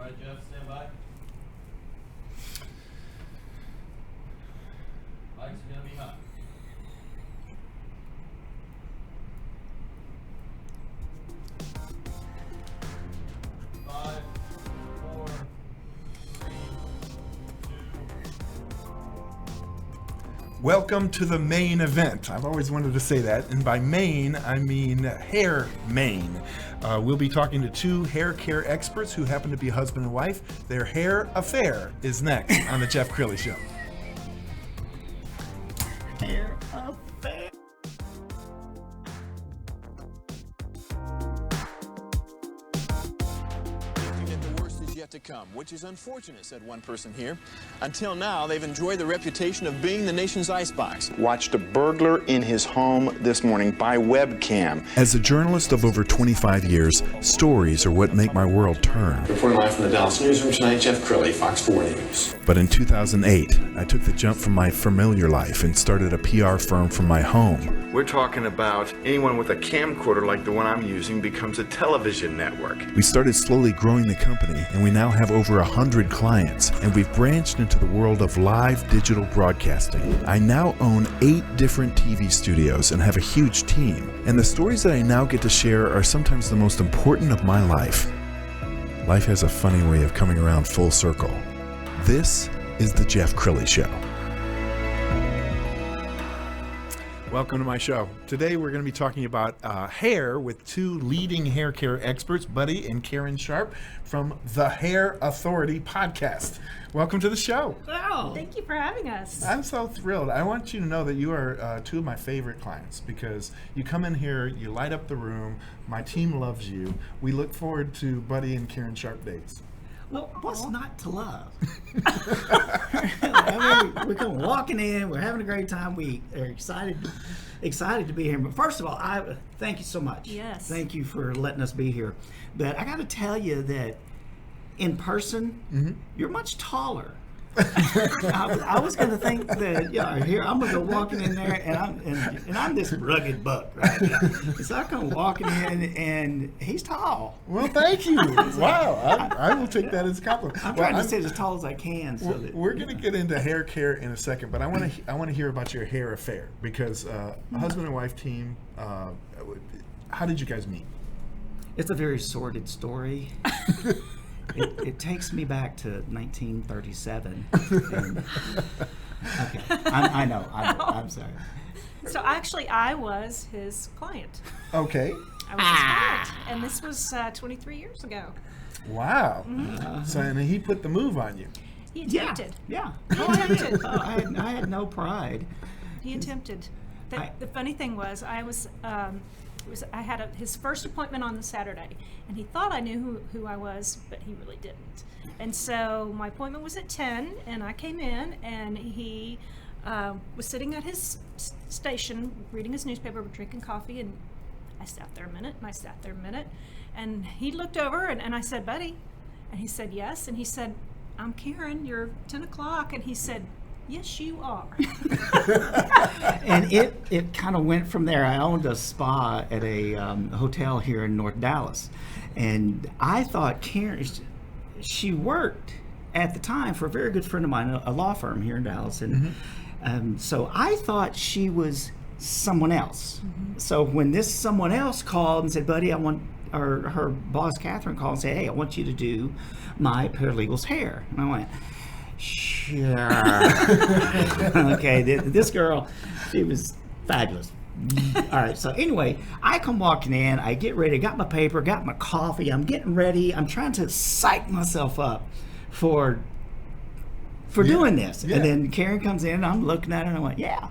right, Jeff, stand by. Lights are going to be hot. Five, four, three, two. Welcome to the main event. I've always wanted to say that, and by main, I mean hair mane. We'll be talking to two hair care experts who happen to be husband and wife. Their hair affair is next on the Jeff Crilley Show. Hair affair. The worst is yet to come, which is unfortunate, said one person here. Until now, they've enjoyed the reputation of being the nation's icebox. Watched a burglar in his home this morning by webcam. As a journalist of over 25 years, stories are what make my world turn. Reporting live from the Dallas newsroom tonight, Jeff Crilley, Fox 4 News. But in 2008, I took the jump from my familiar life and started a PR firm from my home. We're talking about anyone with a camcorder like the one I'm using becomes a television network. We started slowly growing the company, and we now have over 100 clients, and we've branched into the world of live digital broadcasting. I now own 8 different TV studios and have a huge team, and the stories that I now get to share are sometimes the most important of my life. Life has a funny way of coming around full circle. This is the Jeff Crilley Show. Welcome to my show. Today we're going to be talking about hair with two leading hair care experts, Buddy and Karen Sharp from the Hair Authority podcast. Welcome to the show. Wow. Thank you for having us. I'm so thrilled. I want you to know that you are two of my favorite clients because you come in here, you light up the room, my team loves you. We look forward to Buddy and Karen Sharp dates. Well, what's not to love? I mean, we come walking in, we're having a great time. We are excited to be here. But first of all, I thank you so much. Yes. Thank you for letting us be here. But I got to tell you that in person, you're much taller. I was going to think that here I'm going to go walking in there and I'm this rugged buck, right? So I come walking in and he's tall. Well, thank you. Wow, I will take that as a compliment. I'm trying to stay as tall as I can. So that, we're going to get into hair care in a second, but I want to hear about your hair affair because a husband and wife team. How did you guys meet? It's a very sordid story. It takes me back to 1937. Okay, I know. I'm sorry. So actually, I was his client. Okay. I was his client, and this was 23 years ago. Wow. So and he put the move on you. He attempted. Yeah. He attempted. I had no pride. He attempted. The funny thing was, I had his first appointment on the Saturday, and he thought I knew who I was, but he really didn't. And so my appointment was at 10, and I came in, and he was sitting at his station reading his newspaper, drinking coffee, and I sat there a minute, and he looked over, and I said, "Buddy," and he said, "Yes," and he said, "I'm Karen, you're 10 o'clock," and he said, "Yes, you are." And it kind of went from there. I owned a spa at a hotel here in North Dallas, and I thought Karen, she worked at the time for a very good friend of mine, a law firm here in Dallas, and so I thought she was someone else. So when this someone else called and said, "Buddy, her boss Catherine called and said, 'Hey, I want you to do my paralegal's hair,' and I went, sure." Okay, this girl, she was fabulous. All right, so anyway, I come walking in, I get ready, got my paper, got my coffee, I'm getting ready, I'm trying to psych myself up for doing this. Yeah. And then Karen comes in, and I'm looking at her, and I went, yeah.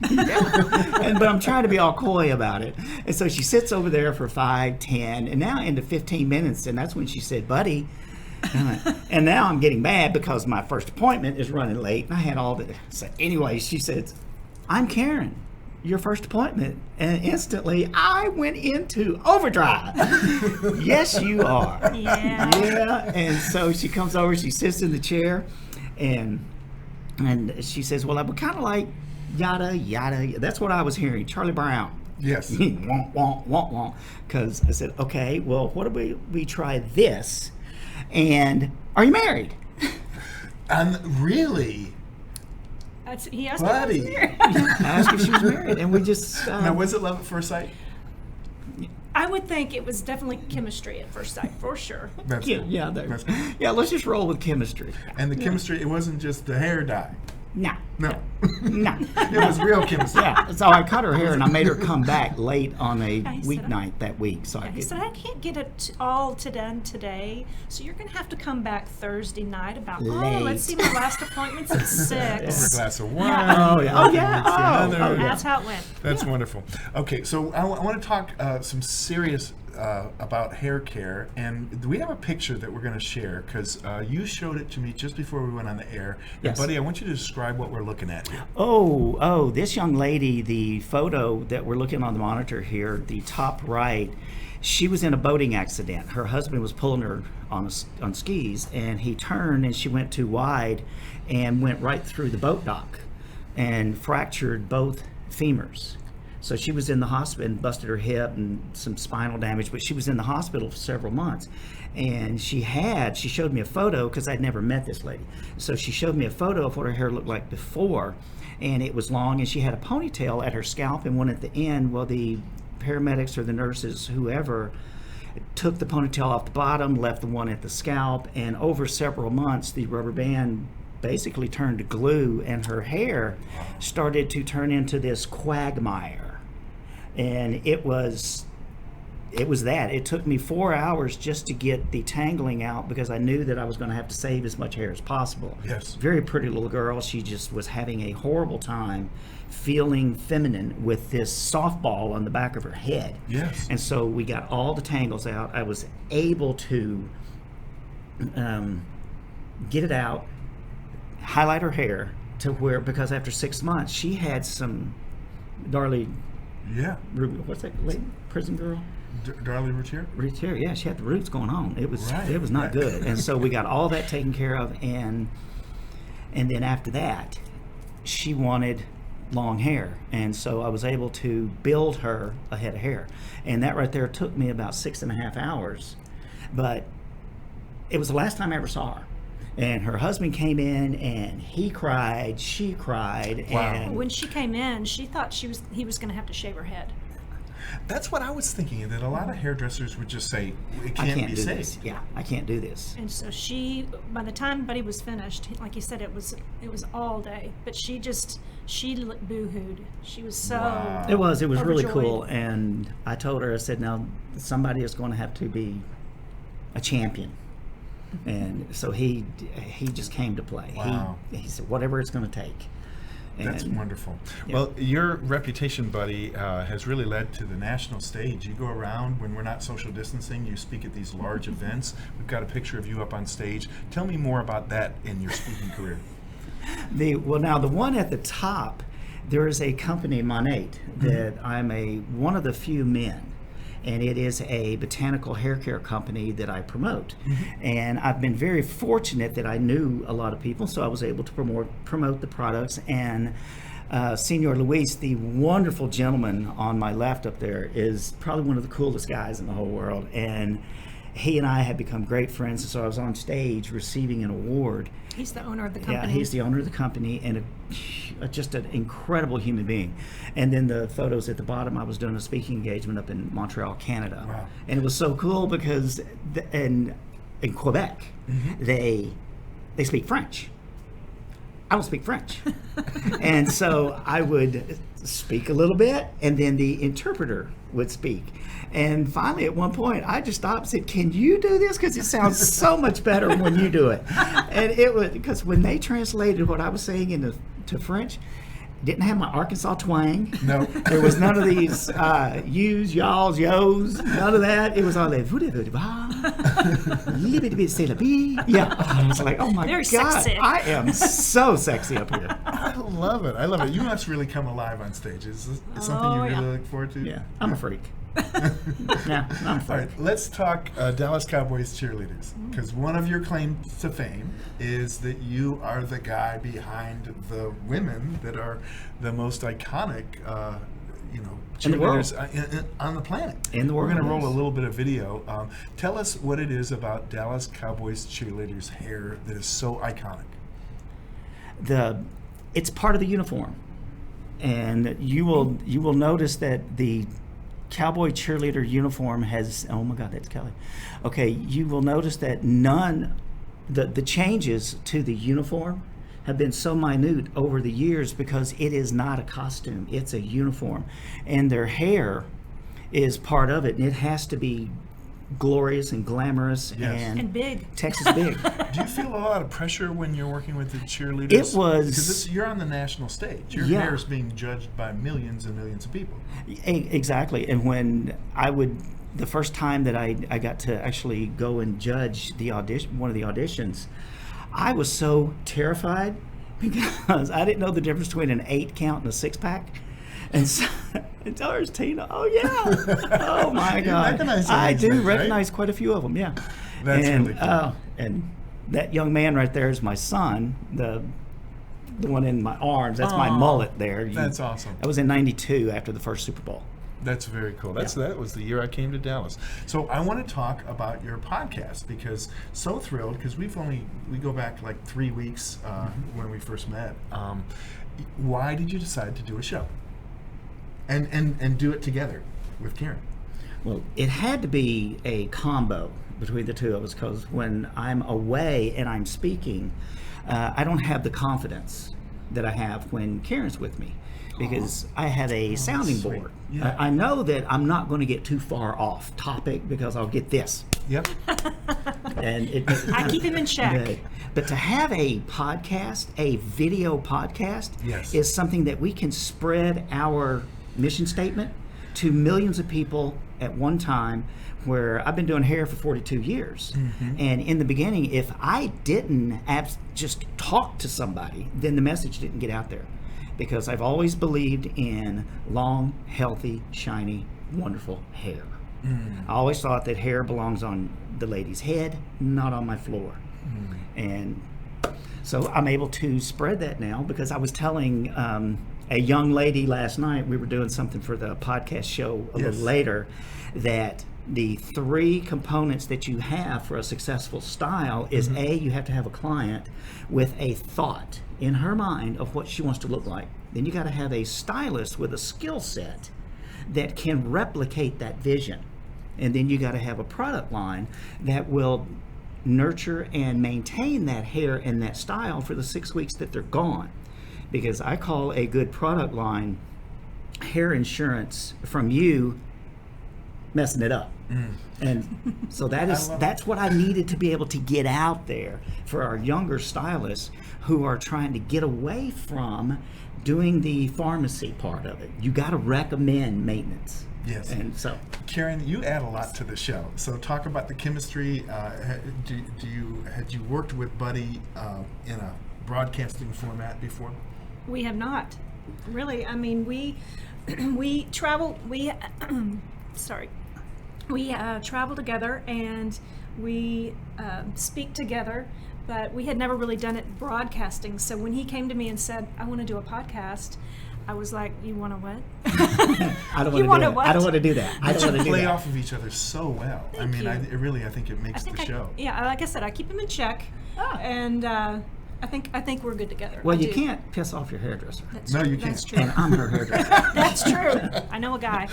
But I'm trying to be all coy about it. And so she sits over there for 5, 10, and now into 15 minutes, and that's when she said, "Buddy," and now I'm getting mad because my first appointment is running late, and I had all the. So anyway, she said, "I'm Karen, your first appointment," and instantly I went into overdrive. Yes, you are. Yeah. And so she comes over, she sits in the chair, and she says, "Well, I would kind of like yada yada." That's what I was hearing, Charlie Brown. Yes. Won't, won't, won't. Because I said, okay, well, what if we try this? And Are you married? Really? He asked if I was Buddy. married. I asked if she was married, and we just. Now, was it love at first sight? I would think it was definitely chemistry at first sight, for sure. That's Yeah, cool. yeah, That's cool. yeah. Let's just roll with chemistry. And the chemistry, it wasn't just the hair dye. No, No. no. It was real chemistry. Yeah, so I cut her hair and I made her come back late on a Yeah, he said weeknight that week. So I He could, said, I can't get it all done today, so you're going to have to come back Thursday night about, Late. let's see, my last appointment's at 6. Over a glass of wine. Yeah. Oh, yeah. Oh, yeah. Next to Oh, another. oh, yeah. That's how it went. That's wonderful. Okay, so I want to talk some serious about hair care, and we have a picture that we're going to share because you showed it to me just before we went on the air. Yes. And buddy, I want you to describe what we're looking at here. Oh, this young lady, the photo that we're looking on the monitor here, the top right, she was in a boating accident. Her husband was pulling her on skis, and he turned and she went too wide and went right through the boat dock and fractured both femurs. So she was in the hospital and busted her hip and some spinal damage, but she was in the hospital for several months. And she showed me a photo because I'd never met this lady. So she showed me a photo of what her hair looked like before, and it was long, and she had a ponytail at her scalp and one at the end. Well, the paramedics or the nurses, whoever, took the ponytail off the bottom, left the one at the scalp, and over several months, the rubber band basically turned to glue, and her hair started to turn into this quagmire. And it was that. It took me 4 hours just to get the tangling out because I knew that I was going to have to save as much hair as possible. Yes. Very pretty little girl. She just was having a horrible time feeling feminine with this softball on the back of her head. Yes. And so we got all the tangles out. I was able to get it out, highlight her hair to where, because after 6 months, she had some Darlie, Yeah. what's that lady, prison girl? Darlie Routier? Roots hair, yeah, she had the roots going on. It was Right, it was not right. good. And so we got all that taken care of, and then after that, she wanted long hair, and so I was able to build her a head of hair, and that right there took me about 6.5 hours, but it was the last time I ever saw her. And her husband came in, and he cried, she cried, Wow. and When she came in, she thought he was going to have to shave her head. That's what I was thinking, that a lot of hairdressers would just say, it I can't can't be do saved. this. Yeah, I can't do this. And so she, by the time Buddy was finished, like you said, it was all day. But she boo-hooed. She was so. Wow. It was really overjoyed. cool, and I told her, I said, now somebody is going to have to be a champion. And so he just came to play. Wow. He said, whatever it's going to take. That's And- wonderful. Yeah. Well, your reputation, buddy, has really led to the national stage. You go around when we're not social distancing, you speak at these large events. We've got a picture of you up on stage. Tell me more about that in your speaking career. Now the one at the top, there is a company, Monate, that I'm one of the few men, and it is a botanical hair care company that I promote. And I've been very fortunate that I knew a lot of people, so I was able to promote the products. And Senor Luis, the wonderful gentleman on my left up there, is probably one of the coolest guys in the whole world. And he and I have become great friends, and so I was on stage receiving an award. He's the owner of the company. Yeah, he's the owner of the company, and just an incredible human being. And then the photos at the bottom, I was doing a speaking engagement up in Montreal, Canada. Wow. And it was so cool because in Quebec, they speak French. I don't speak French. And so I would speak a little bit, and then the interpreter would speak. And finally, at one point, I just stopped and said, "Can you do this? Because it sounds so much better when you do it." And it was because when they translated what I was saying to French, didn't have my Arkansas twang. No. There was none of these yous, y'alls, yos, none of that. It was all like, yeah. I was like, oh my Very God, sexy. I am so sexy up here. I love it. I love it. You must really come alive on stage. Is this something you really yeah. look forward to? Yeah, I'm a freak. Yeah, I'm a All freak. right, let's talk Dallas Cowboys cheerleaders, because one of your claims to fame is that you are the guy behind the women that are the most iconic In the world. cheerleaders on the planet. In the world, We're going to roll yes. a little bit of video. Tell us what it is about Dallas Cowboys cheerleaders' hair that is so iconic. It's part of the uniform, and you will notice that the Cowboy cheerleader uniform has, oh my God, that's Kelly. Okay, you will notice that the changes to the uniform have been so minute over the years because it is not a costume, it's a uniform. And their hair is part of it, and it has to be glorious and glamorous Yes. And big. Texas big. Do you feel a lot of pressure when you're working with the cheerleaders? It was- because you're on the national stage. Your Yeah. hair is being judged by millions and millions of people. Exactly. And when the first time that I got to actually go and judge the audition, one of the auditions, I was so terrified because I didn't know the difference between an 8 count and a 6-pack. And so, and there's Tina. Oh yeah. Oh my You God. recognize some I of these do things, right? recognize quite a few of them. Yeah. That's and, really cool. And that young man right there is my son. The one in my arms. That's my Aw, mullet there. that's awesome. That was in '92 after the first Super Bowl. That's very cool. That was the year I came to Dallas. So I want to talk about your podcast because so thrilled because we go back like 3 weeks when we first met. Why did you decide to do a show and do it together with Karen? Well, it had to be a combo between the two of us because when I'm away and I'm speaking, I don't have the confidence that I have when Karen's with me because I have a sounding sweet. board. Yeah. I know that I'm not going to get too far off topic because I'll get this. Yep. And I keep him in check. But to have a podcast, a video podcast, Yes. is something that we can spread our mission statement to millions of people at one time, where I've been doing hair for 42 years. And in the beginning, if I didn't just talk to somebody, then the message didn't get out there. Because I've always believed in long, healthy, shiny, wonderful hair. I always thought that hair belongs on the lady's head, not on my floor. And so I'm able to spread that now because I was telling a young lady last night, we were doing something for the podcast show a little later, that the 3 components that you have for a successful style is A, you have to have a client with a thought in her mind of what she wants to look like. Then you got to have a stylist with a skill set that can replicate that vision. And then you got to have a product line that will nurture and maintain that hair and that style for the 6 weeks that they're gone. Because I call a good product line hair insurance from you messing it up. And so that's what I needed to be able to get out there for our younger stylists who are trying to get away from doing the pharmacy part of it. You got to recommend maintenance. Yes. And so, Karen, you add a lot to the show. So talk about the chemistry. Had you worked with Buddy in a broadcasting format before? We have not, really. I mean, we travel. We travel together and we speak together, but we had never really done it broadcasting. So when he came to me and said, "I want to do a podcast," I was like, "You want to what?" I don't You want to wanna do that. what? I don't want to do that. I don't want to do Play that. off of each other so well. I Thank mean, you. I think it makes the show. Yeah, like I said, I keep him in check, and I think we're good together. Well, I you do. can't piss off your hairdresser. That's No, true. you That's can't. And true. I'm her hairdresser. That's true. I know a guy.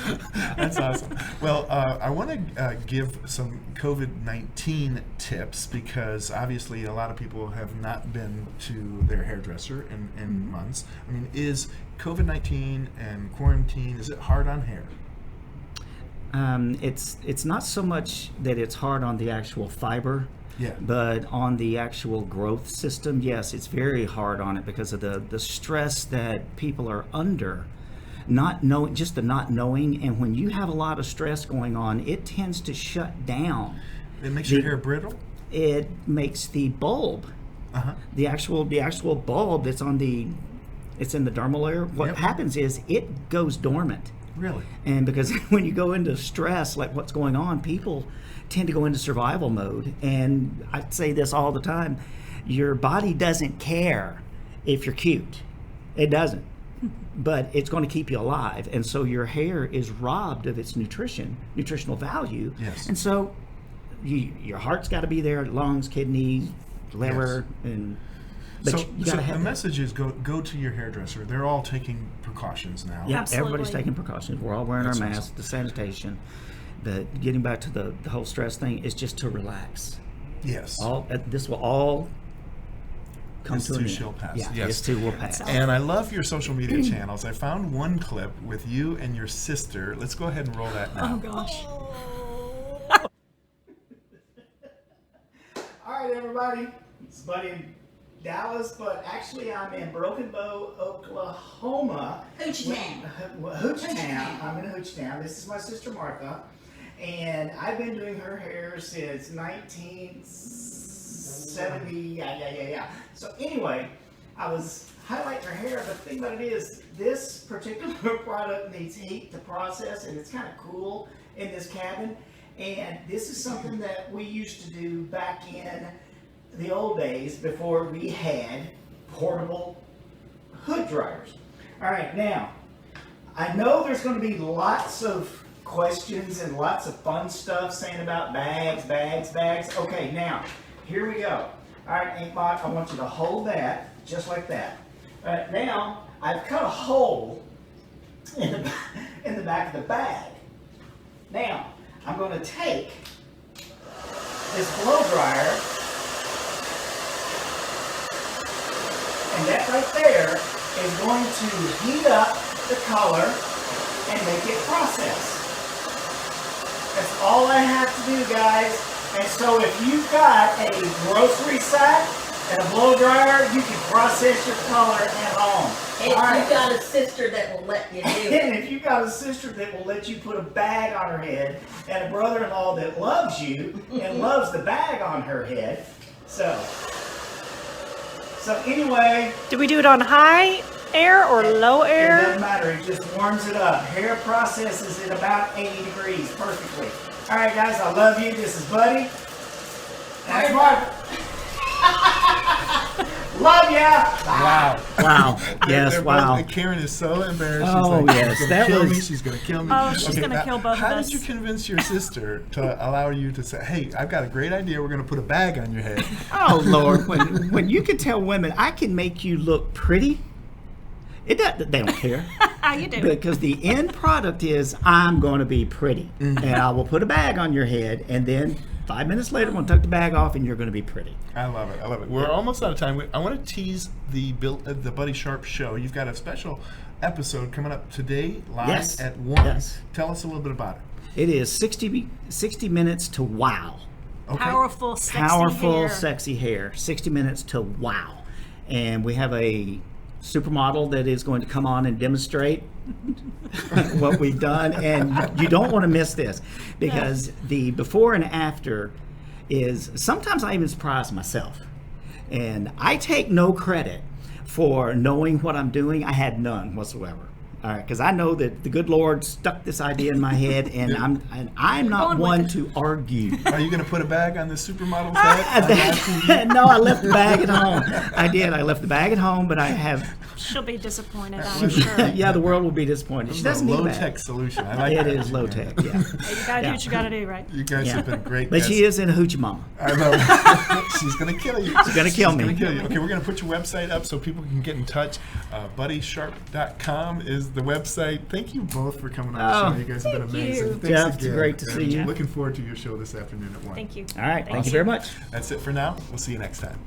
That's awesome. Well, I want to give some COVID-19 tips because obviously a lot of people have not been to their hairdresser in months. I mean, is COVID-19 and quarantine, is it hard on hair? It's not so much that it's hard on the actual fiber, Yeah. but on the actual growth system, yes, it's very hard on it because of the stress that people are under, not knowing, just the not knowing. And when you have a lot of stress going on, it tends to shut down. It makes your hair brittle? It makes the bulb, the actual bulb that's it's in the dermal layer. What Yep. happens is it goes dormant. Really? And because when you go into stress, like what's going on, people tend to go into survival mode. And I say this all the time, your body doesn't care if you're cute. It doesn't. but it's going to keep you alive. And so your hair is robbed of its nutritional value. Yes. And so your heart's got to be there, lungs, kidneys, liver, and but So, you got to have the that. message is go to your hairdresser. They're all taking precautions now. Yeah, Absolutely. everybody's taking precautions. We're all wearing That's our awesome. masks, the sanitation. But getting back to the whole stress thing is just to relax. Yes. This will all come This to an too end. shall pass. Yeah, Yes. this too will pass. And I love your social media channels. I found one clip with you and your sister. Let's go ahead and roll that now. Oh gosh. All right, everybody. It's Buddy in Dallas, but actually I'm in Broken Bow, Oklahoma. Hoochtown. Hoochtown. I'm in Hoochtown. This is my sister Martha, and I've been doing her hair since 1970. Yeah. So anyway, I was highlighting her hair, but the thing about it is, this particular product needs heat to process, and it's kind of cool in this cabin. And this is something that we used to do back in the old days before we had portable hood dryers. All right, now, I know there's going to be lots of questions and lots of fun stuff saying about bags. Okay, now, here we go. All right, Inkbot, I want you to hold that just like that. All right, now, I've cut a hole in the back of the bag. Now, I'm going to take this blow dryer, and that right there is going to heat up the color and make it process. That's all I have to do, guys. And so if you've got a grocery sack and a blow dryer, you can process your color at home. And All if right. you've got a sister that will let you do it. And if you've got a sister that will let you put a bag on her head, and a brother-in-law that loves you and loves the bag on her head, so anyway, Do we do it on high air or low it air? doesn't matter. It just warms it up. Hair processes at about 80 degrees perfectly. All right, guys, I love you. This is Buddy. That's Mark. Love ya. Wow. Wow. Yes. They're Wow. both- Karen is so embarrassed. Oh, She's like, yes, she's gonna that kill me. was- She's gonna kill me. Oh, she's gonna now, kill both of How us. did you convince your sister to allow you to say, "Hey, I've got a great idea. We're gonna put a bag on your head"? Oh Lord, when you can tell women I can make you look pretty, they don't care. How you do? Because the end product is I'm going to be pretty, and I will put a bag on your head, and then 5 minutes later I'm going to tuck the bag off, and you're going to be pretty. I love it. I love it. We're almost out of time. I want to tease the Buddy Sharp show. You've got a special episode coming up today, live Yes. at 1. Yes. Tell us a little bit about it. It is 60 minutes to wow. Okay. Powerful, sexy Powerful, hair. sexy hair. 60 minutes to wow. And we have a supermodel that is going to come on and demonstrate what we've done. And you don't want to miss this, because the before and after is, sometimes I even surprise myself. And I take no credit for knowing what I'm doing. I had none whatsoever. All right, because I know that the good Lord stuck this idea in my head, and I'm not going with one it. to argue. Are you going to put a bag on the supermodel's head? No, I left the bag at home. I did. I left the bag at home, but I have. She'll be disappointed, I'm sure. Yeah, the world will be disappointed. She doesn't need a bag. low-tech solution. I like It that. is low tech. Yeah. You gotta do what you gotta do, right? You guys have been great But guests. she is in a hoochie mama. I know. She's going to kill you. She's gonna kill me. Gonna kill you. Okay, we're going to put your website up so people can get in touch. BuddySharp.com is the website. Thank you both for coming on the Oh, show. You guys have been thank amazing. you. Thanks Jeff, it's again. great to see And you. Looking forward to your show this afternoon at 1. Thank you. All right. Thank you very much. That's it for now. We'll see you next time.